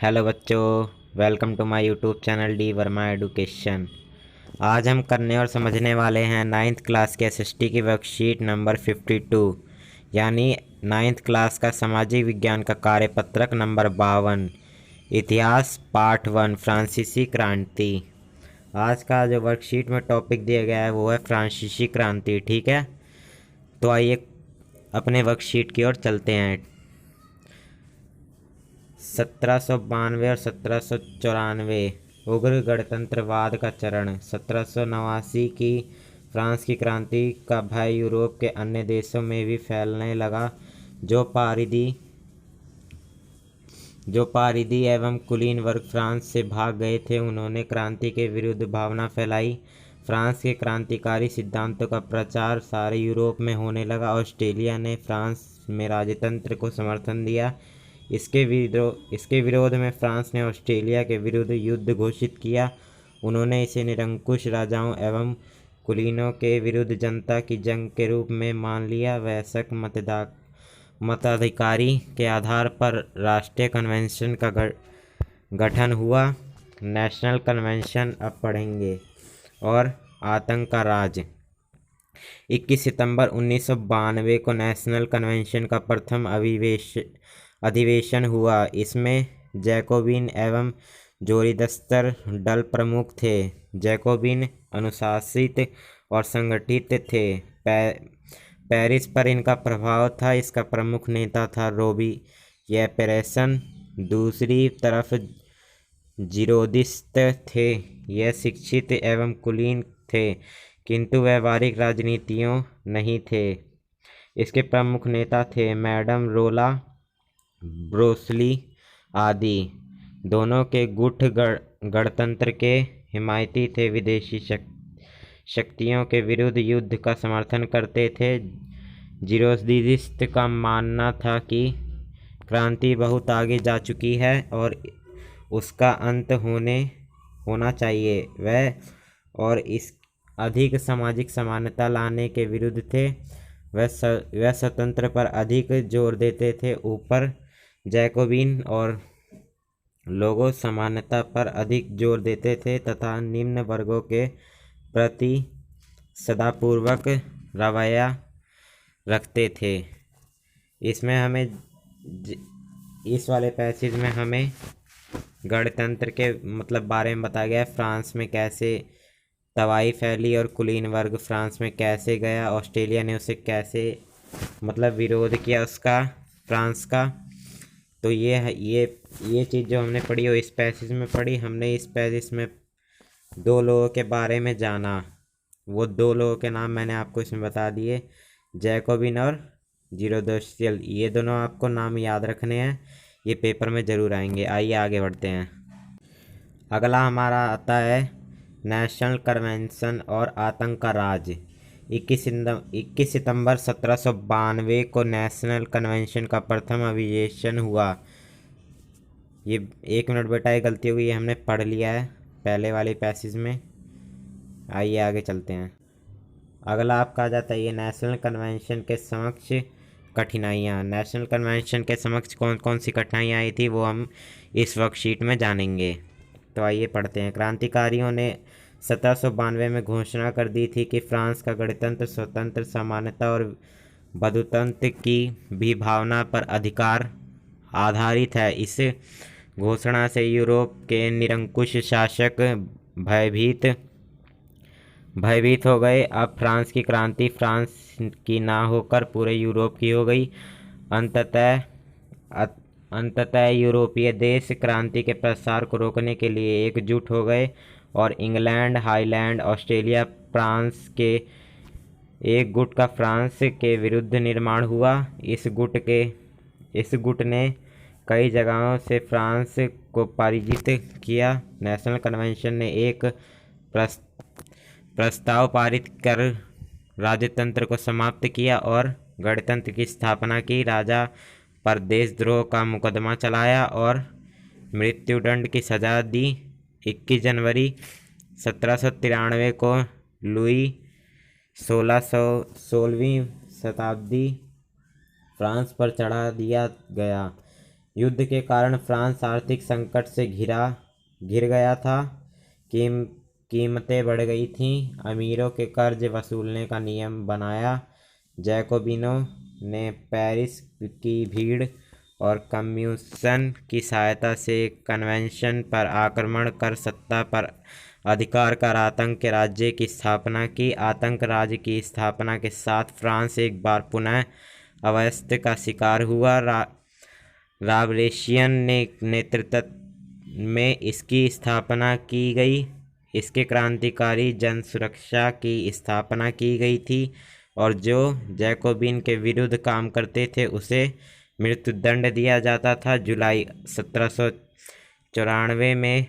Hello बच्चों, welcome to my YouTube channel D Verma education. आज हम करने और समझने वाले हैं नाइन्थ क्लास के एसएसटी की वर्कशीट नंबर 52, यानी नाइन्थ क्लास का सामाजिक विज्ञान का कार्यपत्रक नंबर 52, इतिहास पार्ट 1, फ्रांसीसी क्रांति। आज का जो वर्कशीट में टॉपिक दिया गया है वो है फ्रांसीसी क्रांति। ठीक है, तो आइए अपने वर्कशीट की ओर चलते हैं। 1792 और 1794 उग्र गणतंत्रवाद का चरण। 1789 की फ्रांस की क्रांति का भय यूरोप के अन्य देशों में भी फैलने लगा। जो पारिदी एवं कुलीन वर्ग फ्रांस से भाग गए थे, उन्होंने क्रांति के विरुद्ध भावना फैलाई। फ्रांस के क्रांतिकारी सिद्धांतों का प्रचार सारे यूरोप में होने लगा। ऑस्ट्रेलिया ने फ्रांस में राजतंत्र को समर्थन दिया। इसके विरोध में फ्रांस ने ऑस्ट्रेलिया के विरुद्ध युद्ध घोषित किया। उन्होंने इसे निरंकुश राजाओं एवं कुलीनों के विरुद्ध जनता की जंग के रूप में मान लिया। वयस्क मताधिकारी के आधार पर राष्ट्रीय कन्वेंशन का गठन हुआ। नेशनल कन्वेंशन अब पढ़ेंगे। और आतंक का राज। 21 सितंबर 1992 को नेशनल कन्वेंशन का प्रथम अधिवेशन हुआ। इसमें जैकोबिन एवं जोरीदस्तर दल प्रमुख थे। जैकोबिन अनुशासित और संगठित थे। पेरिस पर इनका प्रभाव था। इसका प्रमुख नेता था रोबेस्पियर। दूसरी तरफ जीरोदिस्ट थे। यह शिक्षित एवं कुलीन थे, किंतु व्यवहारिक राजनीतियों नहीं थे। इसके प्रमुख नेता थे मैडम रोला, ब्रोसली आदि। दोनों के गुट गणतंत्र के हिमायती थे। विदेशी शक्तियों के विरुद्ध युद्ध का समर्थन करते थे। जीरोदिस्ट का मानना था कि क्रांति बहुत आगे जा चुकी है और उसका अंत होना चाहिए। वह और इस अधिक सामाजिक समानता लाने के विरुद्ध थे। वह स्वतंत्र पर अधिक जोर देते थे। ऊपर जैकोबिन और लोगों समानता पर अधिक जोर देते थे तथा निम्न वर्गों के प्रति सदापूर्वक रवैया रखते थे। इसमें हमें इस वाले पैसेज में हमें गणतंत्र के मतलब बारे में बताया गया है। फ्रांस में कैसे तबाही फैली और कुलीन वर्ग फ्रांस में कैसे गया। ऑस्ट्रेलिया ने उसे कैसे मतलब विरोध किया उसका, फ्रांस का। तो ये चीज़ जो हमने पढ़ी वो इस पैसेज में पढ़ी। हमने इस पैसेज में दो लोगों के बारे में जाना। वो दो लोगों के नाम मैंने आपको इसमें बता दिए, जैकोबिन और जीरोदस्तियल। ये दोनों आपको नाम याद रखने हैं, ये पेपर में ज़रूर आएंगे। आइए आगे बढ़ते हैं। अगला हमारा आता है नेशनल कन्वेंशन और आतंक का राज। 21 सितंबर 1792 को नेशनल कन्वेंशन का प्रथम अधिवेशन हुआ। ये 1 मिनट बेटा, ये गलती हो गई, ये हमने पढ़ लिया है पहले वाले पैसेज में। आइए आगे चलते हैं। अगला आपका आ जाता है ये नेशनल कन्वेंशन के समक्ष कठिनाइयाँ। नेशनल कन्वेंशन के समक्ष कौन कौन सी कठिनाइयाँ आई थी वो हम इस वर्कशीट में जानेंगे। तो आइए पढ़ते हैं। क्रांतिकारियों ने 1792 में घोषणा कर दी थी कि फ्रांस का गणतंत्र स्वतंत्र, समानता और बंधुत्व की भी भावना पर अधिकार आधारित है। इस घोषणा से यूरोप के निरंकुश शासक भयभीत हो गए। अब फ्रांस की क्रांति फ्रांस की ना होकर पूरे यूरोप की हो गई। अंततः यूरोपीय देश क्रांति के प्रसार को रोकने के लिए एकजुट हो गए और इंग्लैंड, हाईलैंड, ऑस्ट्रेलिया, फ्रांस के एक गुट का फ्रांस के विरुद्ध निर्माण हुआ। इस गुट ने कई जगहों से फ्रांस को पराजित किया। नेशनल कन्वेंशन ने एक प्रस्ताव पारित कर राजतंत्र को समाप्त किया और गणतंत्र की स्थापना की। राजा पर देशद्रोह का मुकदमा चलाया और मृत्युदंड की सजा दी। 21 जनवरी 1793 को लुई 16वीं शताब्दी फ्रांस पर चढ़ा दिया गया। युद्ध के कारण फ्रांस आर्थिक संकट से घिर गया था। कीमतें बढ़ गई थीं। अमीरों के कर्ज वसूलने का नियम बनाया। जैकोबिनों ने पेरिस की भीड़ और कम्युनिस्ट की सहायता से कन्वेंशन पर आक्रमण कर सत्ता पर अधिकार कर आतंक राज्य की स्थापना की। आतंक राज्य की स्थापना के साथ फ्रांस एक बार पुनः अवस्था का शिकार हुआ। राबरेशियन ने नेतृत्व में इसकी स्थापना की गई। इसके क्रांतिकारी जन सुरक्षा की स्थापना की गई थी और जो जैकोबिन के विरुद्ध काम करते थे उसे मृत्युदंड दिया जाता था। जुलाई 1794 में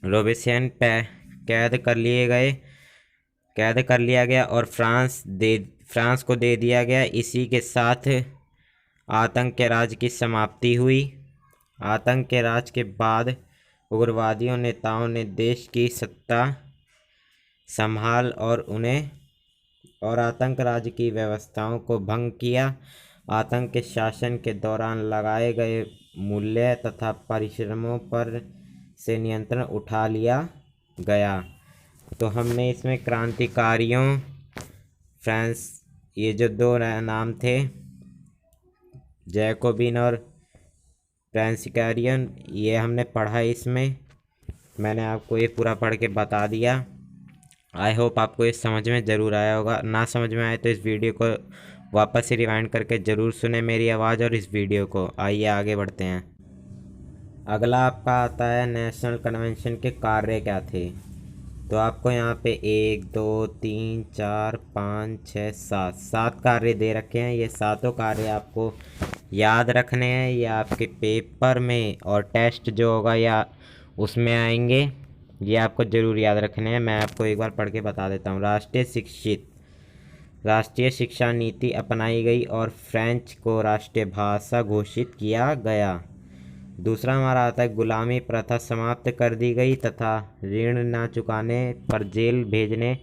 रोबेशियन कैद कर लिया गया और फ्रांस को दे दिया गया। इसी के साथ आतंक के राज की समाप्ति हुई। आतंक के राज के बाद उग्रवादियों नेताओं ने देश की सत्ता संभाल और आतंक राज की व्यवस्थाओं को भंग किया। आतंक के शासन के दौरान लगाए गए मूल्य तथा परिश्रमों पर से नियंत्रण उठा लिया गया। तो हमने इसमें क्रांतिकारियों फ्रांस, ये जो दो नाम थे, जैकोबिन और फ्रांसिकारियन, ये हमने पढ़ा। इसमें मैंने आपको ये पूरा पढ़ के बता दिया। आई होप आपको ये समझ में ज़रूर आया होगा। ना समझ में आए तो इस वीडियो को वापस से रिवाइंड करके ज़रूर सुने मेरी आवाज़ और इस वीडियो को। आइए आगे बढ़ते हैं। अगला आपका आता है नेशनल कन्वेंशन के कार्य क्या थे। तो आपको यहाँ पे 1 2 3 4 5 6 7 कार्य दे रखे हैं। ये सातों कार्य आपको याद रखने हैं। ये आपके पेपर में और टेस्ट जो होगा या उसमें आएंगे। ये आपको ज़रूर याद रखने हैं। मैं आपको एक बार पढ़ के बता देता हूँ। राष्ट्रीय शिक्षा नीति अपनाई गई और फ्रेंच को राष्ट्रीय भाषा घोषित किया गया। दूसरा हमारा आता है गुलामी प्रथा समाप्त कर दी गई तथा ऋण न चुकाने पर जेल भेजने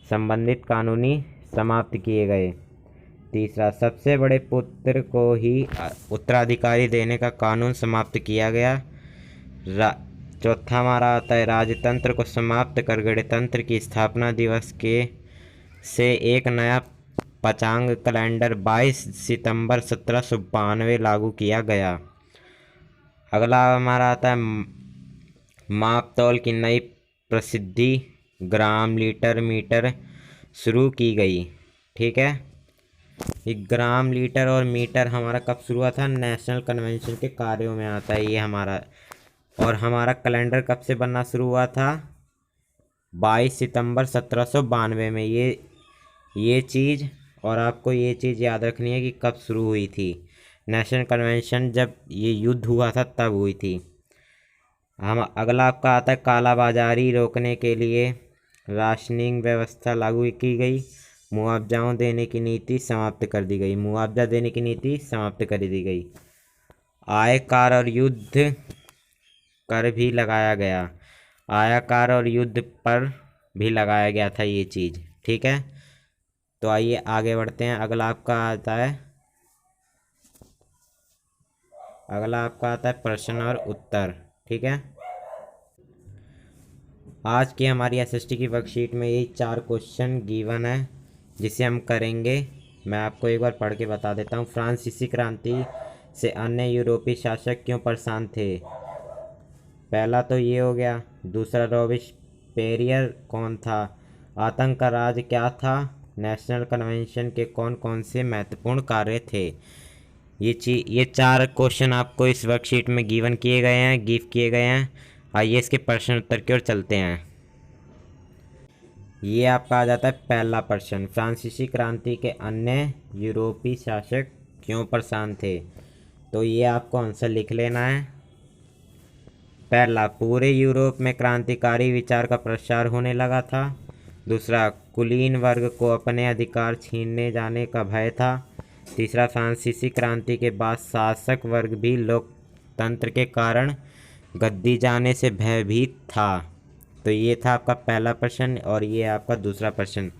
संबंधित कानूनी समाप्त किए गए। तीसरा, सबसे बड़े पुत्र को ही उत्तराधिकारी देने का कानून समाप्त किया गया। चौथा हमारा आता है राजतंत्र को समाप्त कर गणतंत्र की स्थापना दिवस से एक नया पंचांग कैलेंडर 22 सितंबर 1792 लागू किया गया। अगला हमारा आता है माप तौल की नई प्रसिद्धि ग्राम, लीटर, मीटर शुरू की गई। ठीक है, ये ग्राम, लीटर और मीटर हमारा कब शुरू हुआ था? नेशनल कन्वेंशन के कार्यों में आता है ये हमारा। और हमारा कैलेंडर कब से बनना शुरू हुआ था? 22 सितंबर 1792 में। ये चीज़, और आपको ये चीज़ याद रखनी है कि कब शुरू हुई थी। नेशनल कन्वेंशन जब ये युद्ध हुआ था तब हुई थी। अगला आपका आता है कालाबाजारी रोकने के लिए राशनिंग व्यवस्था लागू की गई। मुआवजा देने की नीति समाप्त कर दी गई। आय कर और युद्ध कर भी लगाया गया। आयकर और युद्ध पर भी लगाया गया था ये चीज़। ठीक है, तो आइए आगे बढ़ते हैं। अगला आपका आता है प्रश्न और उत्तर। ठीक है, आज की हमारी एसएसटी की वर्कशीट में यही 4 क्वेश्चन गिवन है जिसे हम करेंगे। मैं आपको एक बार पढ़ के बता देता हूँ। फ्रांसीसी क्रांति से अन्य यूरोपीय शासक क्यों परेशान थे? पहला तो ये हो गया। दूसरा, रॉबेस्पियर कौन था? आतंक का राज क्या था? नेशनल कन्वेंशन के कौन कौन से महत्वपूर्ण कार्य थे? ये 4 क्वेश्चन आपको इस वर्कशीट में गिव किए गए हैं। आइए इसके प्रश्न उत्तर की ओर चलते हैं। ये आपका आ जाता है पहला प्रश्न, फ्रांसीसी क्रांति के अन्य यूरोपीय शासक क्यों परेशान थे? तो ये आपको आंसर लिख लेना है। पहला, पूरे यूरोप में क्रांतिकारी विचार का प्रसार होने लगा था। दूसरा, कुलीन वर्ग को अपने अधिकार छीनने जाने का भय था। तीसरा, फ्रांसीसी क्रांति के बाद शासक वर्ग भी लोकतंत्र के कारण गद्दी जाने से भयभीत था। तो ये था आपका पहला प्रश्न। और ये आपका दूसरा प्रश्न,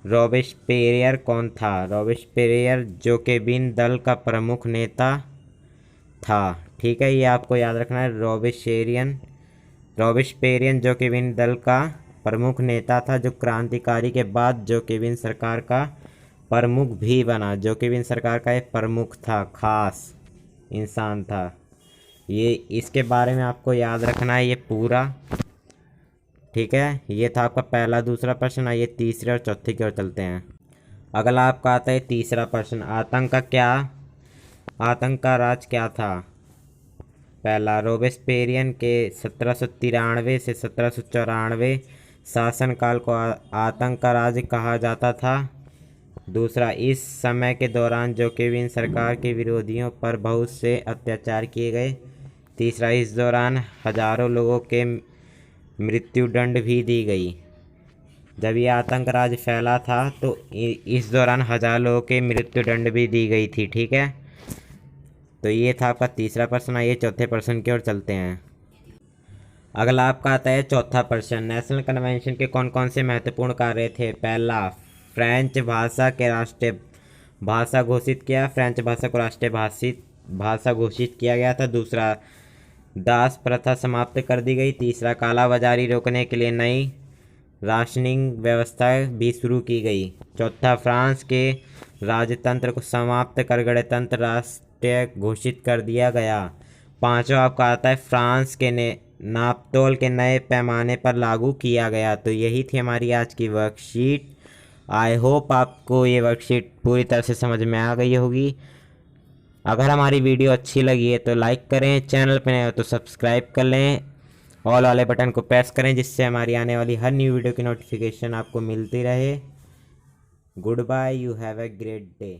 रॉबेस्पियर कौन था? रॉबेस्पियर जैकोबिन दल का प्रमुख नेता था। ठीक है, ये आपको याद रखना है। रॉबेस्पेरियन जोकोविन दल का प्रमुख नेता था, जो क्रांतिकारी के बाद जोकोविन सरकार का प्रमुख भी बना। जोकोविन सरकार का एक प्रमुख था, खास इंसान था ये। इसके बारे में आपको याद रखना है ये पूरा। ठीक है, ये था आपका पहला दूसरा प्रश्न। आइए तीसरे और चौथे की ओर चलते हैं। अगला आपका आता है तीसरा प्रश्न, आतंक का राज क्या था। पहला, रोबेस्पेरियन के 1793 से 1794 शासनकाल को आतंक का राज कहा जाता था। दूसरा, इस समय के दौरान जोकोविन सरकार के विरोधियों पर बहुत से अत्याचार किए गए। तीसरा, इस दौरान हजारों लोगों के मृत्युदंड भी दी गई। जब ये आतंक राज फैला था तो इस दौरान हजार लोगों के मृत्युदंड भी दी गई थी। ठीक है, तो ये था आपका तीसरा प्रश्न। आइए चौथे प्रश्न की ओर चलते हैं। अगला आपका आता है चौथा प्रश्न, नेशनल कन्वेंशन के कौन कौन से महत्वपूर्ण कार्य थे। पहला, फ्रेंच भाषा के राष्ट्रीय भाषा घोषित किया। फ्रेंच भाषा को राष्ट्रीय भाषा घोषित किया गया था। दूसरा, दास प्रथा समाप्त कर दी गई। तीसरा, काला बाजारी रोकने के लिए नई राशनिंग व्यवस्था भी शुरू की गई। चौथा, फ्रांस के राजतंत्र को समाप्त कर गणतंत्र राष्ट्र घोषित कर दिया गया। पांचवा आपका आता है फ्रांस के नापतोल के नए पैमाने पर लागू किया गया। तो यही थी हमारी आज की वर्कशीट। आई होप आपको ये वर्कशीट पूरी तरह से समझ में आ गई होगी। अगर हमारी वीडियो अच्छी लगी है तो लाइक करें, चैनल पर नए हो तो सब्सक्राइब कर लें, ऑल वाले बटन को प्रेस करें, जिससे हमारी आने वाली हर न्यू वीडियो की नोटिफिकेशन आपको मिलती रहे। Goodbye, you have a great day.